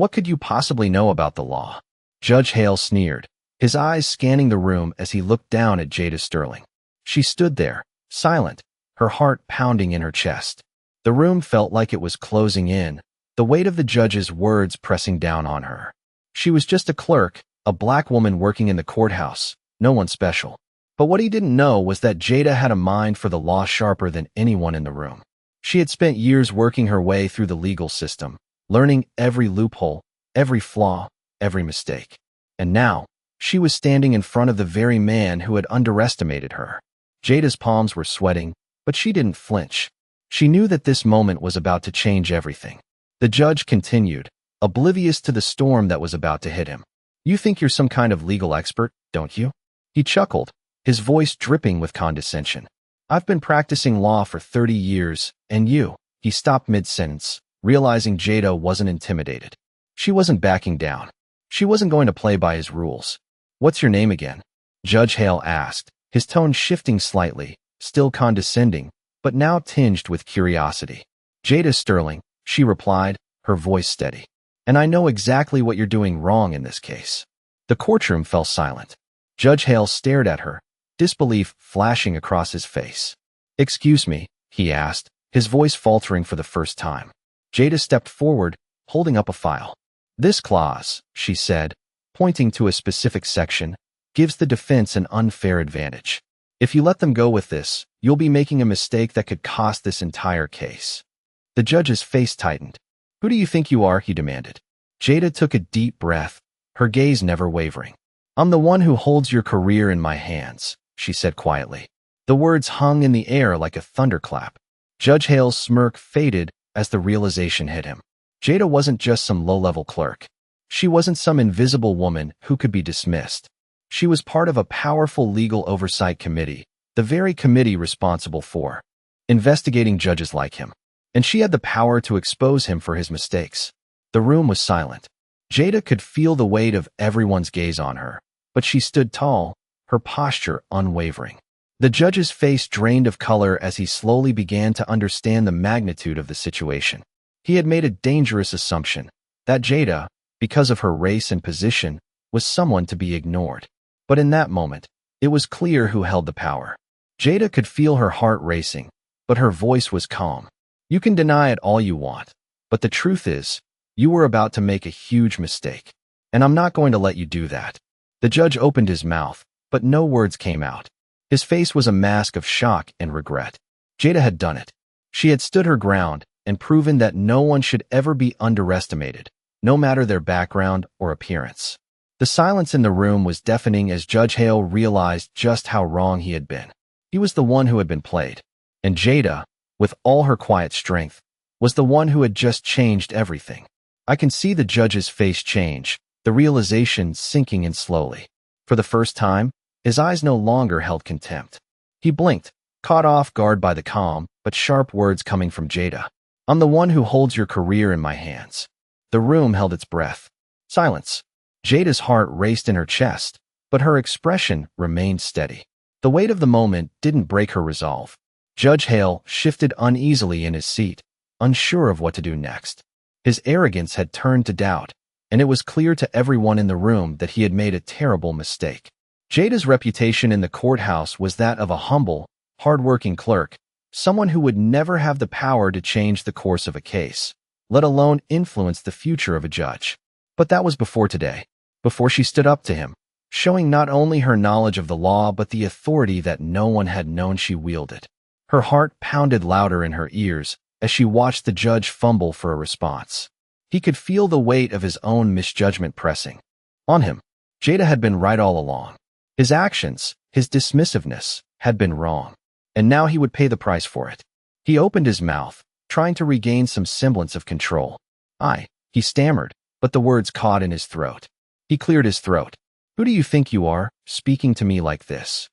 What could you possibly know about the law? Judge Hale sneered, his eyes scanning the room as he looked down at Jada Sterling. She stood there, silent, her heart pounding in her chest. The room felt like it was closing in, the weight of the judge's words pressing down on her. She was just a clerk, a black woman working in the courthouse, no one special. But what he didn't know was that Jada had a mind for the law sharper than anyone in the room. She had spent years working her way through the legal system, learning every loophole, every flaw, every mistake. And now, she was standing in front of the very man who had underestimated her. Jada's palms were sweating, but she didn't flinch. She knew that this moment was about to change everything. The judge continued, oblivious to the storm that was about to hit him. You think you're some kind of legal expert, don't you? He chuckled, his voice dripping with condescension. I've been practicing law for 30 years, and you. He stopped mid-sentence, realizing Jada wasn't intimidated. She wasn't backing down. She wasn't going to play by his rules. What's your name again? Judge Hale asked, his tone shifting slightly, still condescending, but now tinged with curiosity. Jada Sterling, she replied, her voice steady. And I know exactly what you're doing wrong in this case. The courtroom fell silent. Judge Hale stared at her, disbelief flashing across his face. Excuse me, he asked, his voice faltering for the first time. Jada stepped forward, holding up a file. This clause, she said, pointing to a specific section, gives the defense an unfair advantage. If you let them go with this, you'll be making a mistake that could cost this entire case. The judge's face tightened. Who do you think you are? He demanded. Jada took a deep breath, her gaze never wavering. I'm the one who holds your career in my hands, she said quietly. The words hung in the air like a thunderclap. Judge Hale's smirk faded as the realization hit him. Jada wasn't just some low-level clerk. She wasn't some invisible woman who could be dismissed. She was part of a powerful legal oversight committee, the very committee responsible for investigating judges like him. And she had the power to expose him for his mistakes. The room was silent. Jada could feel the weight of everyone's gaze on her, but she stood tall, her posture unwavering. The judge's face drained of color as he slowly began to understand the magnitude of the situation. He had made a dangerous assumption, that Jada, because of her race and position, was someone to be ignored. But in that moment, it was clear who held the power. Jada could feel her heart racing, but her voice was calm. You can deny it all you want, but the truth is, you were about to make a huge mistake. And I'm not going to let you do that. The judge opened his mouth, but no words came out. His face was a mask of shock and regret. Jada had done it. She had stood her ground and proven that no one should ever be underestimated, no matter their background or appearance. The silence in the room was deafening as Judge Hale realized just how wrong he had been. He was the one who had been played. And Jada, with all her quiet strength, was the one who had just changed everything. I can see the judge's face change, the realization sinking in slowly. For the first time, his eyes no longer held contempt. He blinked, caught off guard by the calm but sharp words coming from Jada. I'm the one who holds your career in my hands. The room held its breath. Silence. Jada's heart raced in her chest, but her expression remained steady. The weight of the moment didn't break her resolve. Judge Hale shifted uneasily in his seat, unsure of what to do next. His arrogance had turned to doubt, and it was clear to everyone in the room that he had made a terrible mistake. Jada's reputation in the courthouse was that of a humble, hard-working clerk, someone who would never have the power to change the course of a case, let alone influence the future of a judge. But that was before today, before she stood up to him, showing not only her knowledge of the law but the authority that no one had known she wielded. Her heart pounded louder in her ears as she watched the judge fumble for a response. He could feel the weight of his own misjudgment pressing on him. Jada had been right all along. His actions, his dismissiveness, had been wrong, and now he would pay the price for it. He opened his mouth, trying to regain some semblance of control. He stammered, but the words caught in his throat. He cleared his throat. Who do you think you are, speaking to me like this?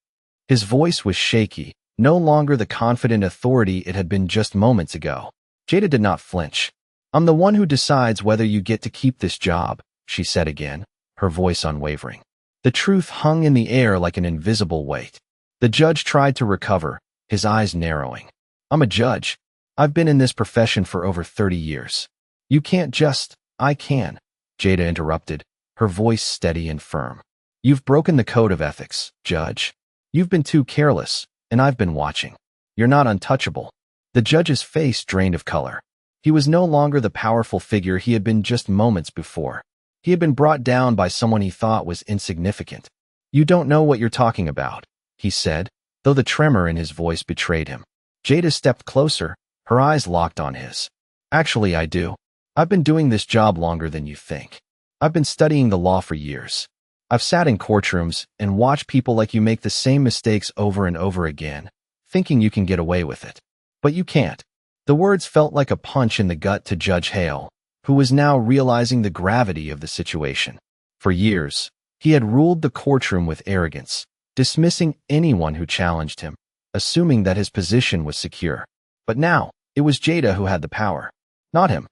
His voice was shaky, no longer the confident authority it had been just moments ago. Jada did not flinch. I'm the one who decides whether you get to keep this job, she said again, her voice unwavering. The truth hung in the air like an invisible weight. The judge tried to recover, his eyes narrowing. I'm a judge. I've been in this profession for over 30 years. You can't just, I can. Jada interrupted, her voice steady and firm. You've broken the code of ethics, Judge. You've been too careless, and I've been watching. You're not untouchable. The judge's face drained of color. He was no longer the powerful figure he had been just moments before. He had been brought down by someone he thought was insignificant. You don't know what you're talking about, he said, though the tremor in his voice betrayed him. Jada stepped closer, her eyes locked on his. Actually, I do. I've been doing this job longer than you think. I've been studying the law for years. I've sat in courtrooms and watched people like you make the same mistakes over and over again, thinking you can get away with it. But you can't. The words felt like a punch in the gut to Judge Hale, who was now realizing the gravity of the situation. For years, he had ruled the courtroom with arrogance, dismissing anyone who challenged him, assuming that his position was secure. But now, it was Jada who had the power, not him.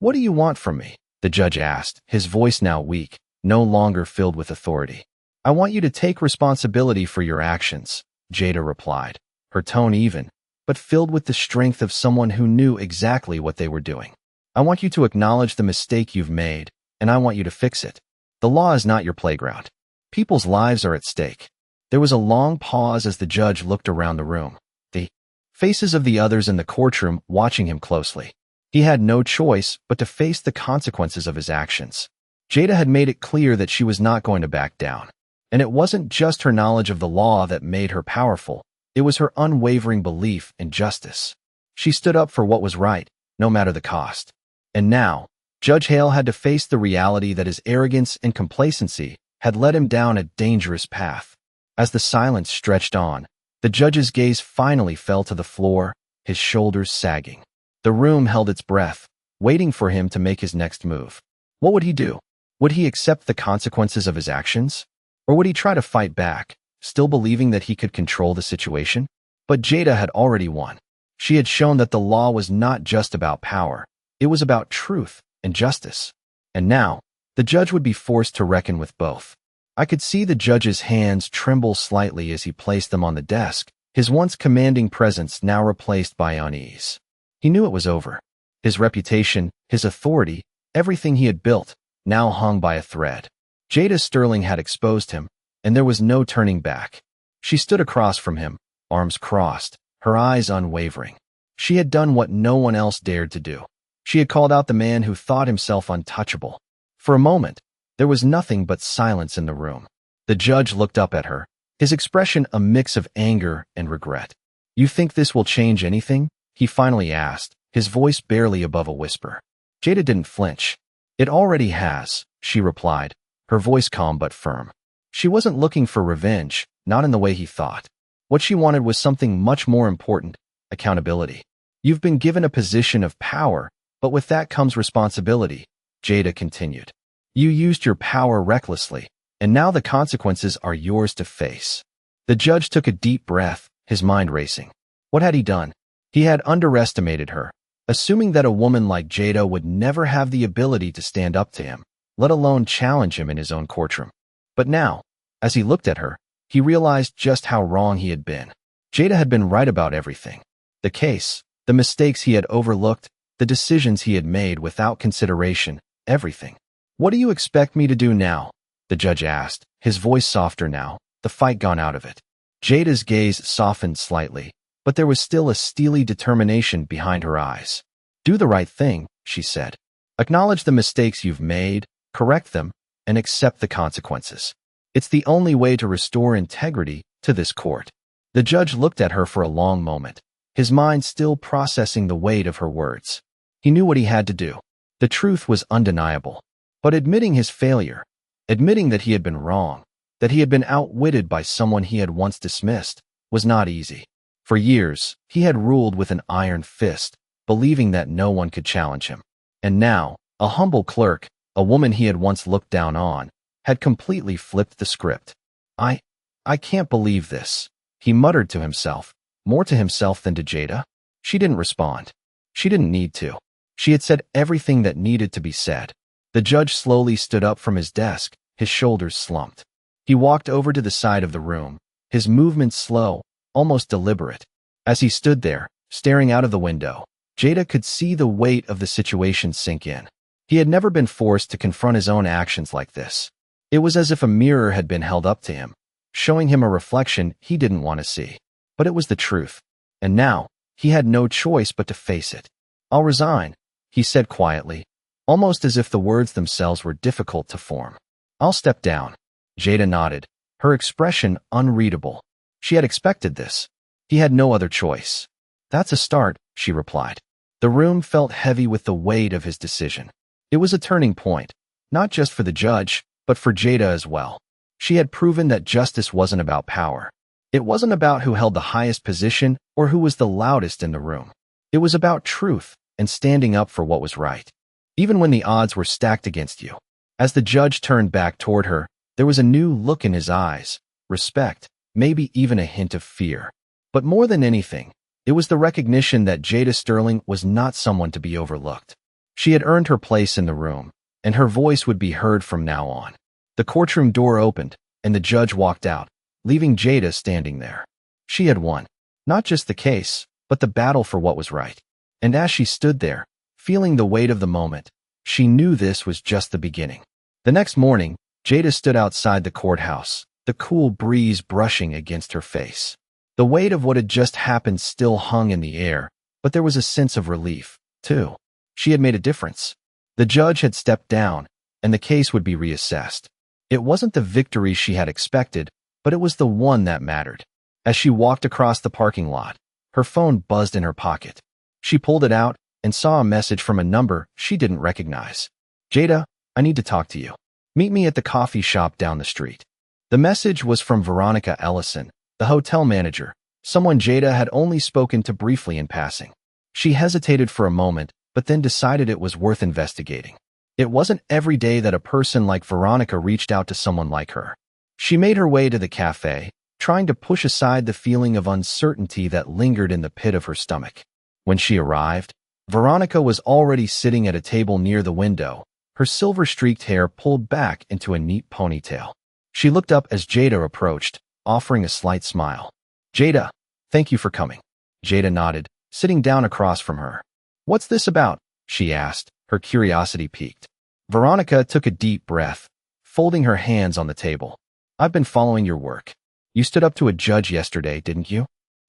What do you want from me? The judge asked, his voice now weak, no longer filled with authority. I want you to take responsibility for your actions, Jada replied, her tone even, but filled with the strength of someone who knew exactly what they were doing. I want you to acknowledge the mistake you've made, and I want you to fix it. The law is not your playground. People's lives are at stake. There was a long pause as the judge looked around the room, the faces of the others in the courtroom watching him closely. He had no choice but to face the consequences of his actions. Jada had made it clear that she was not going to back down. And it wasn't just her knowledge of the law that made her powerful, it was her unwavering belief in justice. She stood up for what was right, no matter the cost. And now, Judge Hale had to face the reality that his arrogance and complacency had led him down a dangerous path. As the silence stretched on, the judge's gaze finally fell to the floor, his shoulders sagging. The room held its breath, waiting for him to make his next move. What would he do? Would he accept the consequences of his actions? Or would he try to fight back, still believing that he could control the situation? But Jada had already won. She had shown that the law was not just about power, it was about truth and justice. And now, the judge would be forced to reckon with both. I could see the judge's hands tremble slightly as he placed them on the desk, his once commanding presence now replaced by unease. He knew it was over. His reputation, his authority, everything he had built, now hung by a thread. Jada Sterling had exposed him, and there was no turning back. She stood across from him, arms crossed, her eyes unwavering. She had done what no one else dared to do. She had called out the man who thought himself untouchable. For a moment, there was nothing but silence in the room. The judge looked up at her, his expression a mix of anger and regret. You think this will change anything? He finally asked, his voice barely above a whisper. Jada didn't flinch. It already has, she replied, her voice calm but firm. She wasn't looking for revenge, not in the way he thought. What she wanted was something much more important, accountability. You've been given a position of power, but with that comes responsibility, Jada continued. You used your power recklessly, and now the consequences are yours to face. The judge took a deep breath, his mind racing. What had he done? He had underestimated her, assuming that a woman like Jada would never have the ability to stand up to him, let alone challenge him in his own courtroom. But now, as he looked at her, he realized just how wrong he had been. Jada had been right about everything. The case, the mistakes he had overlooked, the decisions he had made without consideration, everything. What do you expect me to do now? The judge asked, his voice softer now, the fight gone out of it. Jada's gaze softened slightly, but there was still a steely determination behind her eyes. Do the right thing, she said. Acknowledge the mistakes you've made, correct them, and accept the consequences. It's the only way to restore integrity to this court. The judge looked at her for a long moment, his mind still processing the weight of her words. He knew what he had to do. The truth was undeniable. But admitting his failure, admitting that he had been wrong, that he had been outwitted by someone he had once dismissed, was not easy. For years, he had ruled with an iron fist, believing that no one could challenge him. And now, a humble clerk, a woman he had once looked down on, had completely flipped the script. I can't believe this, he muttered to himself, more to himself than to Jada. She didn't respond. She didn't need to. She had said everything that needed to be said. The judge slowly stood up from his desk, his shoulders slumped. He walked over to the side of the room, his movements slow, almost deliberate. As he stood there, staring out of the window, Jada could see the weight of the situation sink in. He had never been forced to confront his own actions like this. It was as if a mirror had been held up to him, showing him a reflection he didn't want to see. But it was the truth. And now, he had no choice but to face it. "I'll resign," he said quietly, almost as if the words themselves were difficult to form. "I'll step down." Jada nodded, her expression unreadable. She had expected this. He had no other choice. "That's a start," she replied. The room felt heavy with the weight of his decision. It was a turning point, not just for the judge, but for Jada as well. She had proven that justice wasn't about power. It wasn't about who held the highest position or who was the loudest in the room. It was about truth and standing up for what was right, even when the odds were stacked against you. As the judge turned back toward her, there was a new look in his eyes, respect, maybe even a hint of fear. But more than anything, it was the recognition that Jada Sterling was not someone to be overlooked. She had earned her place in the room, and her voice would be heard from now on. The courtroom door opened, and the judge walked out, leaving Jada standing there. She had won, not just the case, but the battle for what was right. And as she stood there, feeling the weight of the moment, she knew this was just the beginning. The next morning, Jada stood outside the courthouse, the cool breeze brushing against her face. The weight of what had just happened still hung in the air, but there was a sense of relief, too. She had made a difference. The judge had stepped down, and the case would be reassessed. It wasn't the victory she had expected, but it was the one that mattered. As she walked across the parking lot, her phone buzzed in her pocket. She pulled it out and saw a message from a number she didn't recognize. "Jada, I need to talk to you. Meet me at the coffee shop down the street." The message was from Veronica Ellison, the hotel manager, someone Jada had only spoken to briefly in passing. She hesitated for a moment, but then decided it was worth investigating. It wasn't every day that a person like Veronica reached out to someone like her. She made her way to the cafe, trying to push aside the feeling of uncertainty that lingered in the pit of her stomach. When she arrived, Veronica was already sitting at a table near the window, her silver-streaked hair pulled back into a neat ponytail. She looked up as Jada approached, offering a slight smile. "Jada, thank you for coming." Jada nodded, sitting down across from her. "What's this about?" she asked, her curiosity piqued. Veronica took a deep breath, folding her hands on the table. "I've been following your work. You stood up to a judge yesterday, didn't you?"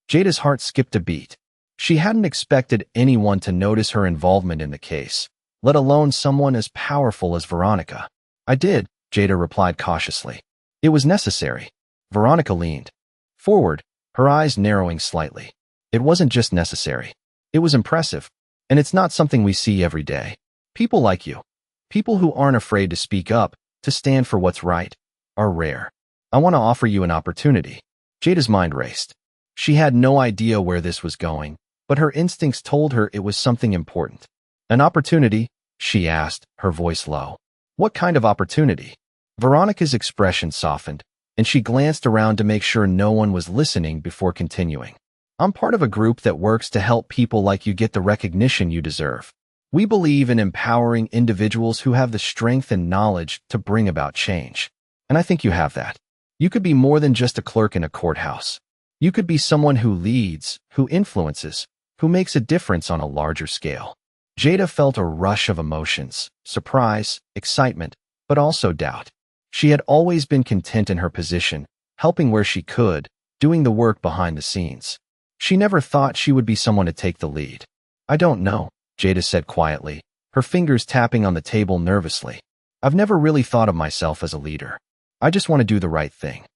Jada's heart skipped a beat. She hadn't expected anyone to notice her involvement in the case, let alone someone as powerful as Veronica. "I did," Jada replied cautiously. "It was necessary." Veronica leaned forward, her eyes narrowing slightly. "It wasn't just necessary. It was impressive. And it's not something we see every day. People like you, people who aren't afraid to speak up, to stand for what's right, are rare. I want to offer you an opportunity." Jada's mind raced. She had no idea where this was going, but her instincts told her it was something important. "An opportunity?" she asked, her voice low. "What kind of opportunity?" Veronica's expression softened, and she glanced around to make sure no one was listening before continuing. "I'm part of a group that works to help people like you get the recognition you deserve. We believe in empowering individuals who have the strength and knowledge to bring about change. And I think you have that. You could be more than just a clerk in a courthouse. You could be someone who leads, who influences, who makes a difference on a larger scale." Jada felt a rush of emotions, surprise, excitement, but also doubt. She had always been content in her position, helping where she could, doing the work behind the scenes. She never thought she would be someone to take the lead. "I don't know," Jada said quietly, her fingers tapping on the table nervously. "I've never really thought of myself as a leader. I just want to do the right thing."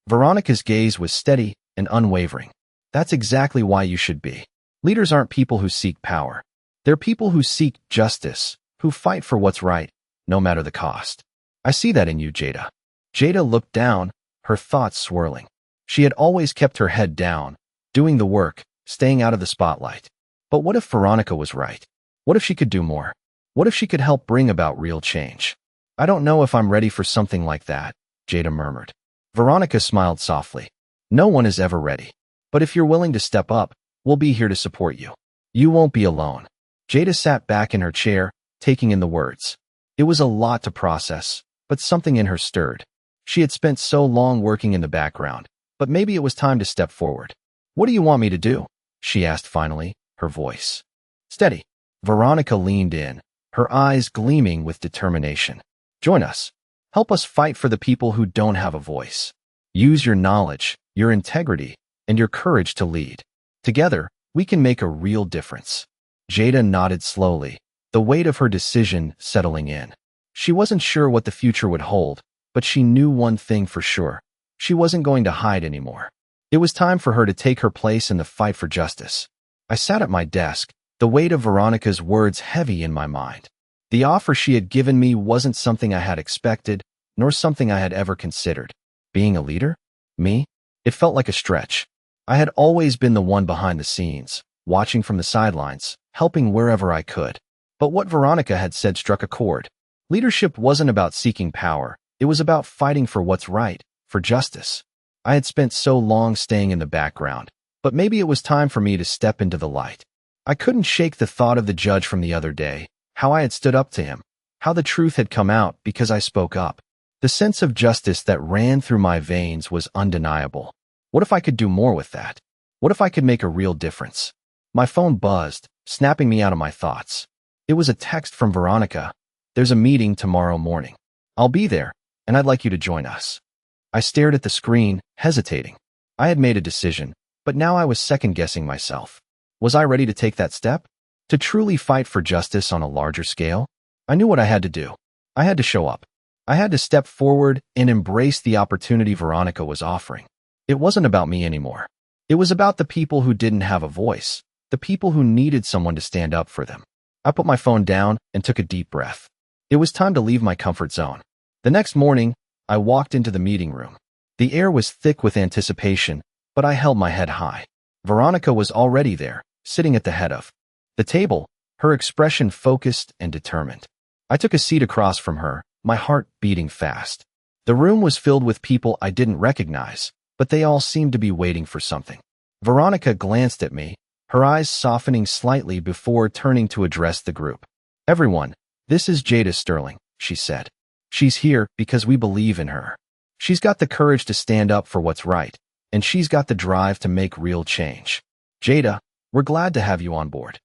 Veronica's gaze was steady and unwavering. "That's exactly why you should be. Leaders aren't people who seek power. They're people who seek justice, who fight for what's right, no matter the cost. I see that in you, Jada." Jada looked down, her thoughts swirling. She had always kept her head down, doing the work, staying out of the spotlight. But what if Veronica was right? What if she could do more? What if she could help bring about real change? "I don't know if I'm ready for something like that," Jada murmured. Veronica smiled softly. "No one is ever ready. But if you're willing to step up, we'll be here to support you. You won't be alone." Jada sat back in her chair, taking in the words. It was a lot to process, but something in her stirred. She had spent so long working in the background, but maybe it was time to step forward. "What do you want me to do?" she asked finally, her voice steady. Veronica leaned in, her eyes gleaming with determination. Join us. Help us fight for the people who don't have a voice. Use your knowledge, your integrity, and your courage to lead. Together, we can make a real difference. Jada nodded slowly, the weight of her decision settling in. She wasn't sure what the future would hold, but she knew one thing for sure. She wasn't going to hide anymore. It was time for her to take her place in the fight for justice. I sat at my desk, the weight of Veronica's words heavy in my mind. The offer she had given me wasn't something I had expected, nor something I had ever considered. Being a leader? Me? It felt like a stretch. I had always been the one behind the scenes, watching from the sidelines, helping wherever I could. But what Veronica had said struck a chord. Leadership wasn't about seeking power. It was about fighting for what's right, for justice. I had spent so long staying in the background, but maybe it was time for me to step into the light. I couldn't shake the thought of the judge from the other day, how I had stood up to him, how the truth had come out because I spoke up. The sense of justice that ran through my veins was undeniable. What if I could do more with that? What if I could make a real difference? My phone buzzed, snapping me out of my thoughts. It was a text from Veronica. There's a meeting tomorrow morning. I'll be there, and I'd like you to join us. I stared at the screen, hesitating. I had made a decision, but now I was second-guessing myself. Was I ready to take that step? To truly fight for justice on a larger scale? I knew what I had to do. I had to show up. I had to step forward and embrace the opportunity Veronica was offering. It wasn't about me anymore. It was about the people who didn't have a voice, the people who needed someone to stand up for them. I put my phone down and took a deep breath. It was time to leave my comfort zone. The next morning, I walked into the meeting room. The air was thick with anticipation, but I held my head high. Veronica was already there, sitting at the head of the table, her expression focused and determined. I took a seat across from her, my heart beating fast. The room was filled with people I didn't recognize, but they all seemed to be waiting for something. Veronica glanced at me, her eyes softening slightly before turning to address the group. Everyone, this is Jada Sterling, she said. She's here because we believe in her. She's got the courage to stand up for what's right, and she's got the drive to make real change. Jada, we're glad to have you on board.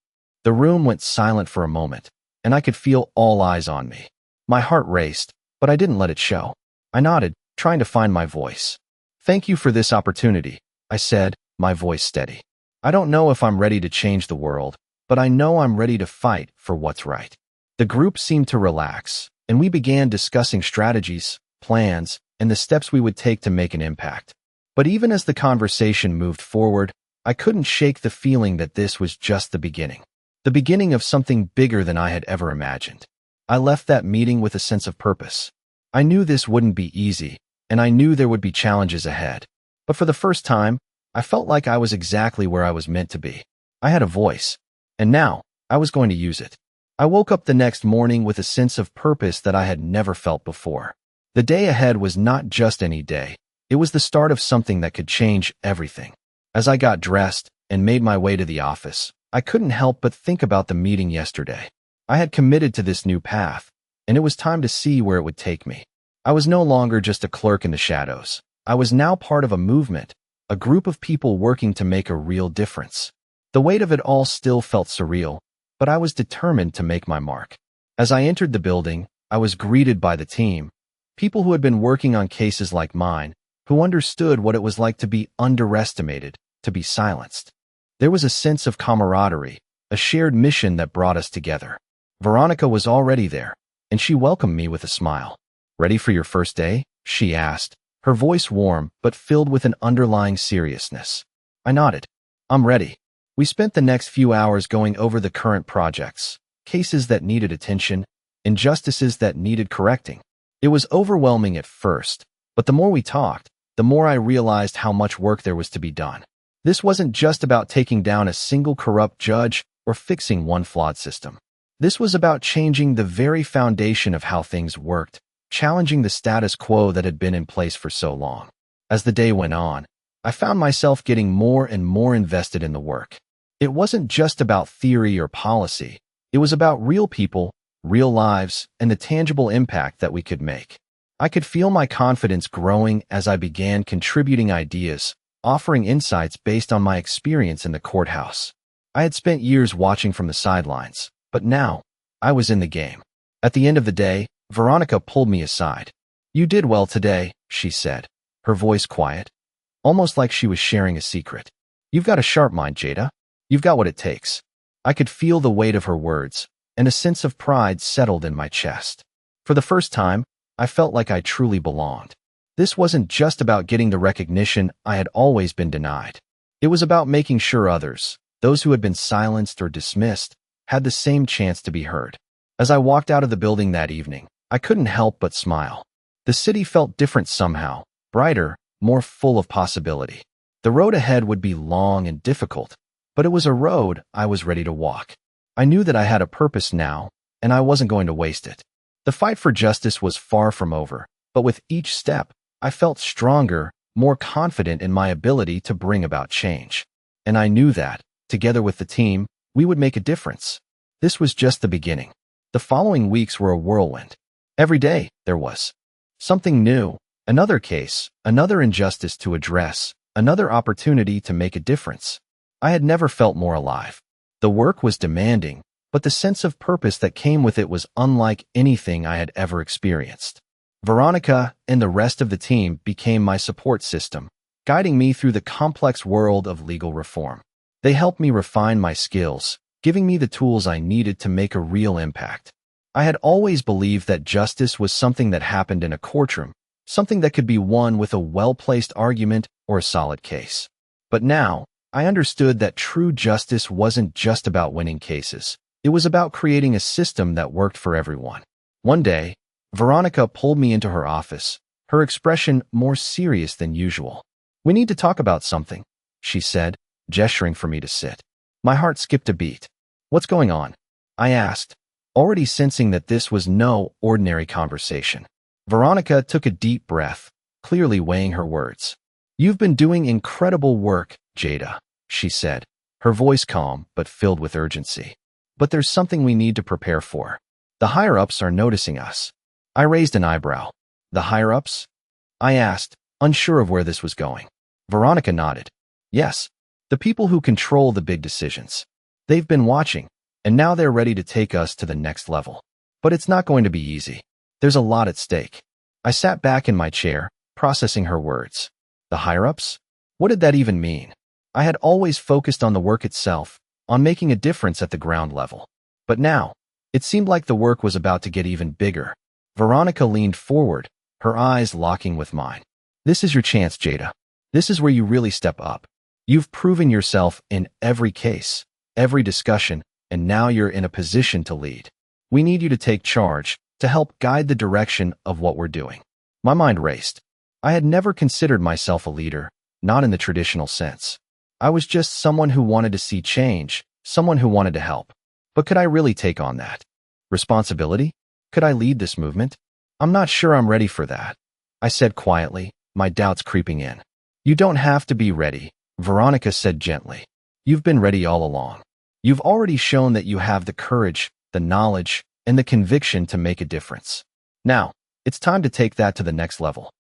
The room went silent for a moment, and I could feel all eyes on me. My heart raced, but I didn't let it show. I nodded, trying to find my voice. Thank you for this opportunity, I said, my voice steady. I don't know if I'm ready to change the world, but I know I'm ready to fight for what's right. The group seemed to relax, and we began discussing strategies, plans, and the steps we would take to make an impact. But even as the conversation moved forward, I couldn't shake the feeling that this was just the beginning of something bigger than I had ever imagined. I left that meeting with a sense of purpose. I knew this wouldn't be easy, and I knew there would be challenges ahead. But for the first time, I felt like I was exactly where I was meant to be. I had a voice, and now I was going to use it. I woke up the next morning with a sense of purpose that I had never felt before. The day ahead was not just any day. It was the start of something that could change everything. As I got dressed and made my way to the office, I couldn't help but think about the meeting yesterday. I had committed to this new path, and it was time to see where it would take me. I was no longer just a clerk in the shadows. I was now part of a movement, a group of people working to make a real difference. The weight of it all still felt surreal, but I was determined to make my mark. As I entered the building, I was greeted by the team, people who had been working on cases like mine, who understood what it was like to be underestimated, to be silenced. There was a sense of camaraderie, a shared mission that brought us together. Veronica was already there, and she welcomed me with a smile. Ready for your first day? She asked, her voice warm but filled with an underlying seriousness. I nodded. I'm ready. We spent the next few hours going over the current projects, cases that needed attention, injustices that needed correcting. It was overwhelming at first, but the more we talked, the more I realized how much work there was to be done. This wasn't just about taking down a single corrupt judge or fixing one flawed system. This was about changing the very foundation of how things worked, challenging the status quo that had been in place for so long. As the day went on, I found myself getting more and more invested in the work. It wasn't just about theory or policy. It was about real people, real lives, and the tangible impact that we could make. I could feel my confidence growing as I began contributing ideas, offering insights based on my experience in the courthouse. I had spent years watching from the sidelines, but now, I was in the game. At the end of the day, Veronica pulled me aside. "You did well today," she said, her voice quiet, almost like she was sharing a secret. "You've got a sharp mind, Jada. You've got what it takes." I could feel the weight of her words, and a sense of pride settled in my chest. For the first time, I felt like I truly belonged. This wasn't just about getting the recognition I had always been denied. It was about making sure others, those who had been silenced or dismissed, had the same chance to be heard. As I walked out of the building that evening, I couldn't help but smile. The city felt different somehow, brighter, more full of possibility. The road ahead would be long and difficult, but it was a road I was ready to walk. I knew that I had a purpose now, and I wasn't going to waste it. The fight for justice was far from over, but with each step, I felt stronger, more confident in my ability to bring about change. And I knew that, together with the team, we would make a difference. This was just the beginning. The following weeks were a whirlwind. Every day, there was something new, another case, another injustice to address, another opportunity to make a difference. I had never felt more alive. The work was demanding, but the sense of purpose that came with it was unlike anything I had ever experienced. Veronica and the rest of the team became my support system, guiding me through the complex world of legal reform. They helped me refine my skills, giving me the tools I needed to make a real impact. I had always believed that justice was something that happened in a courtroom, something that could be won with a well-placed argument or a solid case. But now, I understood that true justice wasn't just about winning cases. It was about creating a system that worked for everyone. One day, Veronica pulled me into her office, her expression more serious than usual. "We need to talk about something," she said, gesturing for me to sit. My heart skipped a beat. "What's going on?" I asked, already sensing that this was no ordinary conversation. Veronica took a deep breath, clearly weighing her words. "You've been doing incredible work, Jada," she said, her voice calm but filled with urgency. "But there's something we need to prepare for. The higher-ups are noticing us." I raised an eyebrow. "The higher-ups?" I asked, unsure of where this was going. Veronica nodded. "Yes, the people who control the big decisions. They've been watching, and now they're ready to take us to the next level. But it's not going to be easy. There's a lot at stake." I sat back in my chair, processing her words. The higher-ups? What did that even mean? I had always focused on the work itself, on making a difference at the ground level. But now, it seemed like the work was about to get even bigger. Veronica leaned forward, her eyes locking with mine. "This is your chance, Jada. This is where you really step up. You've proven yourself in every case, every discussion, and now you're in a position to lead. We need you to take charge, to help guide the direction of what we're doing." My mind raced. I had never considered myself a leader, not in the traditional sense. I was just someone who wanted to see change, someone who wanted to help. But could I really take on that responsibility? Could I lead this movement? "I'm not sure I'm ready for that," I said quietly, my doubts creeping in. "You don't have to be ready," Veronica said gently. "You've been ready all along. You've already shown that you have the courage, the knowledge, and the conviction to make a difference. Now, it's time to take that to the next level."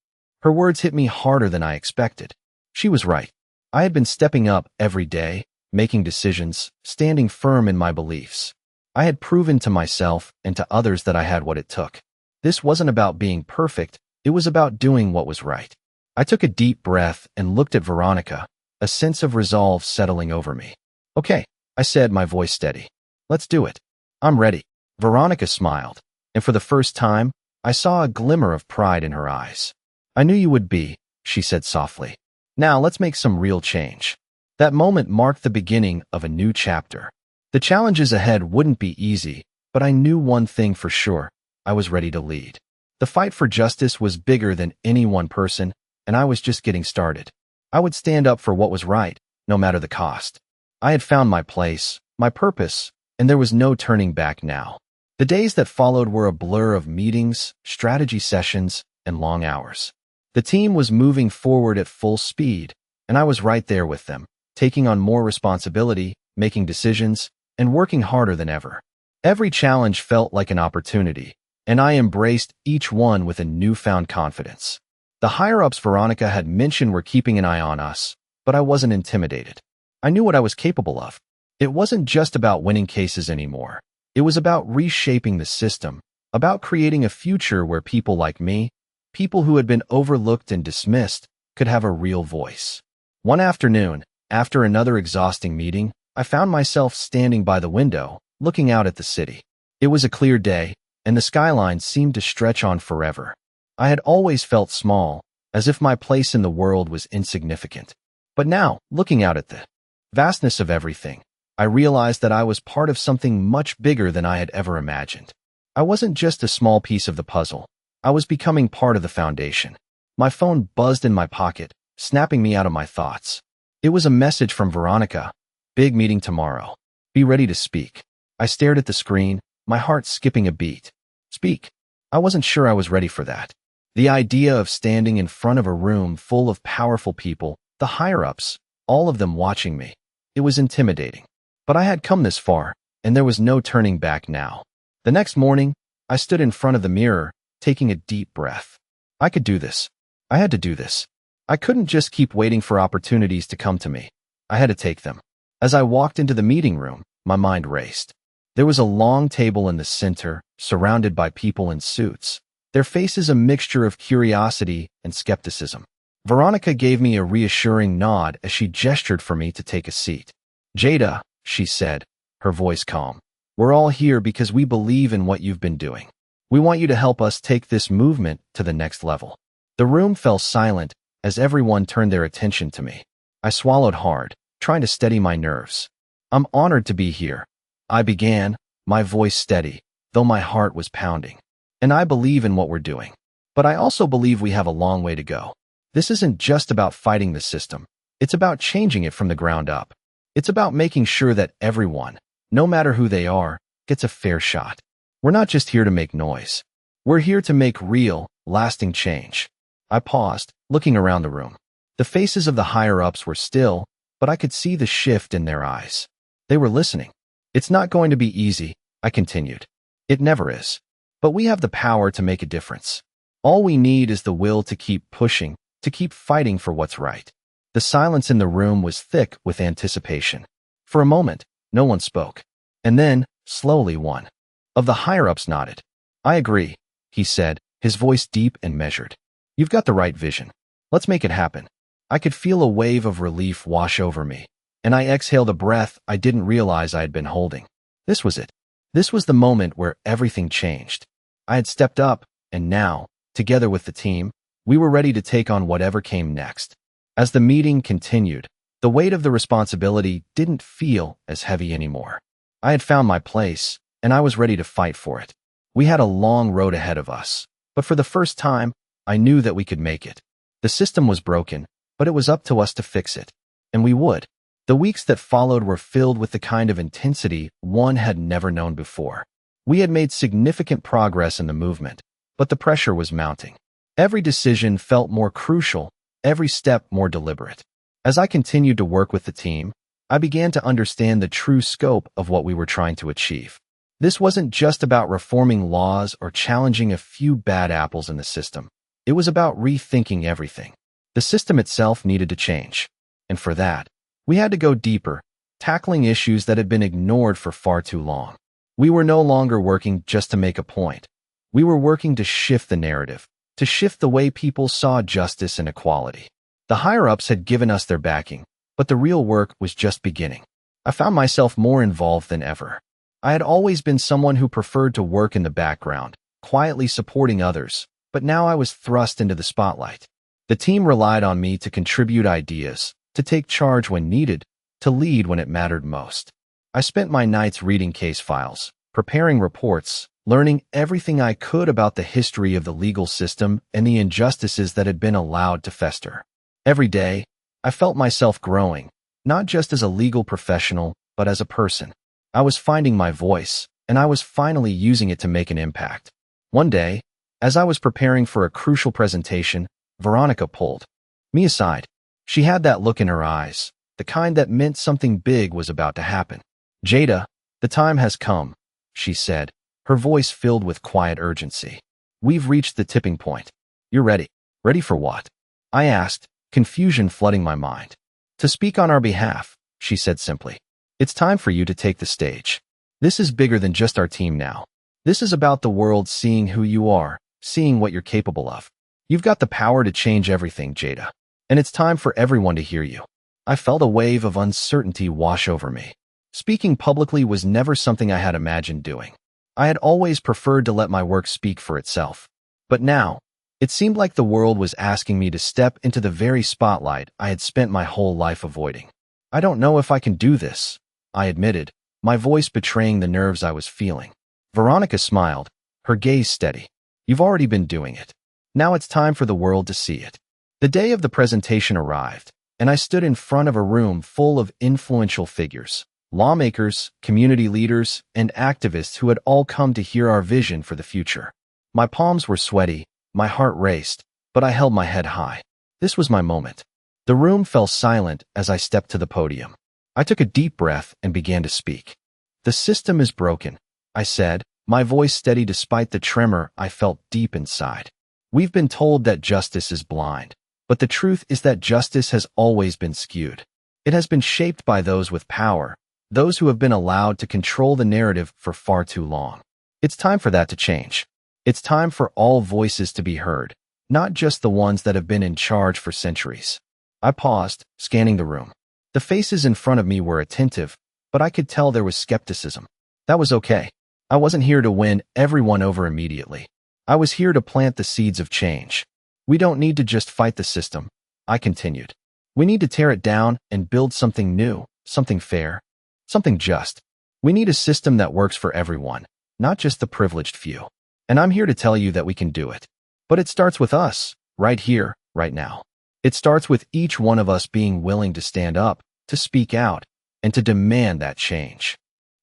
Her words hit me harder than I expected. She was right. I had been stepping up every day, making decisions, standing firm in my beliefs. I had proven to myself and to others that I had what it took. This wasn't about being perfect, it was about doing what was right. I took a deep breath and looked at Veronica, a sense of resolve settling over me. "Okay," I said, my voice steady. "Let's do it. I'm ready." Veronica smiled, and for the first time, I saw a glimmer of pride in her eyes. "I knew you would be," she said softly. "Now let's make some real change." That moment marked the beginning of a new chapter. The challenges ahead wouldn't be easy, but I knew one thing for sure. I was ready to lead. The fight for justice was bigger than any one person, and I was just getting started. I would stand up for what was right, no matter the cost. I had found my place, my purpose, and there was no turning back now. The days that followed were a blur of meetings, strategy sessions, and long hours. The team was moving forward at full speed, and I was right there with them, taking on more responsibility, making decisions, and working harder than ever. Every challenge felt like an opportunity, and I embraced each one with a newfound confidence. The higher-ups Veronica had mentioned were keeping an eye on us, but I wasn't intimidated. I knew what I was capable of. It wasn't just about winning cases anymore. It was about reshaping the system, about creating a future where people like me, people who had been overlooked and dismissed, could have a real voice. One afternoon, after another exhausting meeting, I found myself standing by the window, looking out at the city. It was a clear day, and the skyline seemed to stretch on forever. I had always felt small, as if my place in the world was insignificant. But now, looking out at the vastness of everything, I realized that I was part of something much bigger than I had ever imagined. I wasn't just a small piece of the puzzle. I was becoming part of the foundation. My phone buzzed in my pocket, snapping me out of my thoughts. It was a message from Veronica. Big meeting tomorrow. Be ready to speak. I stared at the screen, my heart skipping a beat. Speak. I wasn't sure I was ready for that. The idea of standing in front of a room full of powerful people, the higher-ups, all of them watching me. It was intimidating. But I had come this far, and there was no turning back now. The next morning, I stood in front of the mirror, taking a deep breath. I could do this. I had to do this. I couldn't just keep waiting for opportunities to come to me. I had to take them. As I walked into the meeting room, my mind raced. There was a long table in the center, surrounded by people in suits, their faces a mixture of curiosity and skepticism. Veronica gave me a reassuring nod as she gestured for me to take a seat. Jada, she said, her voice calm. We're all here because we believe in what you've been doing. We want you to help us take this movement to the next level. The room fell silent as everyone turned their attention to me. I swallowed hard, trying to steady my nerves. I'm honored to be here. I began, my voice steady, though my heart was pounding. And I believe in what we're doing. But I also believe we have a long way to go. This isn't just about fighting the system. It's about changing it from the ground up. It's about making sure that everyone, no matter who they are, gets a fair shot. We're not just here to make noise. We're here to make real, lasting change. I paused, looking around the room. The faces of the higher-ups were still, but I could see the shift in their eyes. They were listening. It's not going to be easy, I continued. It never is. But we have the power to make a difference. All we need is the will to keep pushing, to keep fighting for what's right. The silence in the room was thick with anticipation. For a moment, no one spoke. And then, slowly one of the higher-ups nodded. I agree, he said, his voice deep and measured. You've got the right vision. Let's make it happen. I could feel a wave of relief wash over me, and I exhaled a breath I didn't realize I had been holding. This was it. This was the moment where everything changed. I had stepped up, and now, together with the team, we were ready to take on whatever came next. As the meeting continued, the weight of the responsibility didn't feel as heavy anymore. I had found my place, and I was ready to fight for it. We had a long road ahead of us, but for the first time, I knew that we could make it. The system was broken, but it was up to us to fix it. And we would. The weeks that followed were filled with the kind of intensity one had never known before. We had made significant progress in the movement, but the pressure was mounting. Every decision felt more crucial, every step more deliberate. As I continued to work with the team, I began to understand the true scope of what we were trying to achieve. This wasn't just about reforming laws or challenging a few bad apples in the system. It was about rethinking everything. The system itself needed to change. And for that, we had to go deeper, tackling issues that had been ignored for far too long. We were no longer working just to make a point. We were working to shift the narrative, to shift the way people saw justice and equality. The higher-ups had given us their backing, but the real work was just beginning. I found myself more involved than ever. I had always been someone who preferred to work in the background, quietly supporting others, but now I was thrust into the spotlight. The team relied on me to contribute ideas, to take charge when needed, to lead when it mattered most. I spent my nights reading case files, preparing reports, learning everything I could about the history of the legal system and the injustices that had been allowed to fester. Every day, I felt myself growing, not just as a legal professional, but as a person. I was finding my voice, and I was finally using it to make an impact. One day, as I was preparing for a crucial presentation, Veronica pulled me aside. She had that look in her eyes, the kind that meant something big was about to happen. Jada, the time has come, she said, her voice filled with quiet urgency. We've reached the tipping point. You're ready. Ready for what? I asked, confusion flooding my mind. To speak on our behalf, she said simply. It's time for you to take the stage. This is bigger than just our team now. This is about the world seeing who you are, seeing what you're capable of. You've got the power to change everything, Jada. And it's time for everyone to hear you. I felt a wave of uncertainty wash over me. Speaking publicly was never something I had imagined doing. I had always preferred to let my work speak for itself. But now, it seemed like the world was asking me to step into the very spotlight I had spent my whole life avoiding. I don't know if I can do this, I admitted, my voice betraying the nerves I was feeling. Veronica smiled, her gaze steady. You've already been doing it. Now it's time for the world to see it. The day of the presentation arrived, and I stood in front of a room full of influential figures, lawmakers, community leaders, and activists who had all come to hear our vision for the future. My palms were sweaty, my heart raced, but I held my head high. This was my moment. The room fell silent as I stepped to the podium. I took a deep breath and began to speak. The system is broken, I said, my voice steady despite the tremor I felt deep inside. We've been told that justice is blind, but the truth is that justice has always been skewed. It has been shaped by those with power, those who have been allowed to control the narrative for far too long. It's time for that to change. It's time for all voices to be heard, not just the ones that have been in charge for centuries. I paused, scanning the room. The faces in front of me were attentive, but I could tell there was skepticism. That was okay. I wasn't here to win everyone over immediately. I was here to plant the seeds of change. We don't need to just fight the system, I continued. We need to tear it down and build something new, something fair, something just. We need a system that works for everyone, not just the privileged few. And I'm here to tell you that we can do it. But it starts with us, right here, right now. It starts with each one of us being willing to stand up, to speak out, and to demand that change.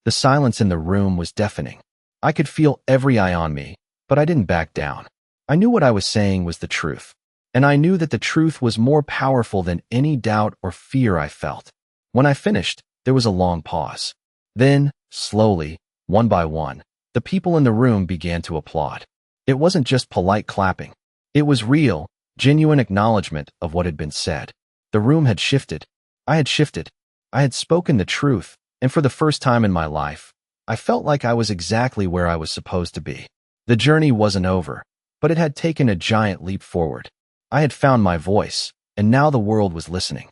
The silence in the room was deafening. I could feel every eye on me, but I didn't back down. I knew what I was saying was the truth, and I knew that the truth was more powerful than any doubt or fear I felt. When I finished, there was a long pause. Then, slowly, one by one, the people in the room began to applaud. It wasn't just polite clapping. It was real, genuine acknowledgement of what had been said. The room had shifted. I had shifted. I had spoken the truth, and for the first time in my life, I felt like I was exactly where I was supposed to be. The journey wasn't over, but it had taken a giant leap forward. I had found my voice, and now the world was listening.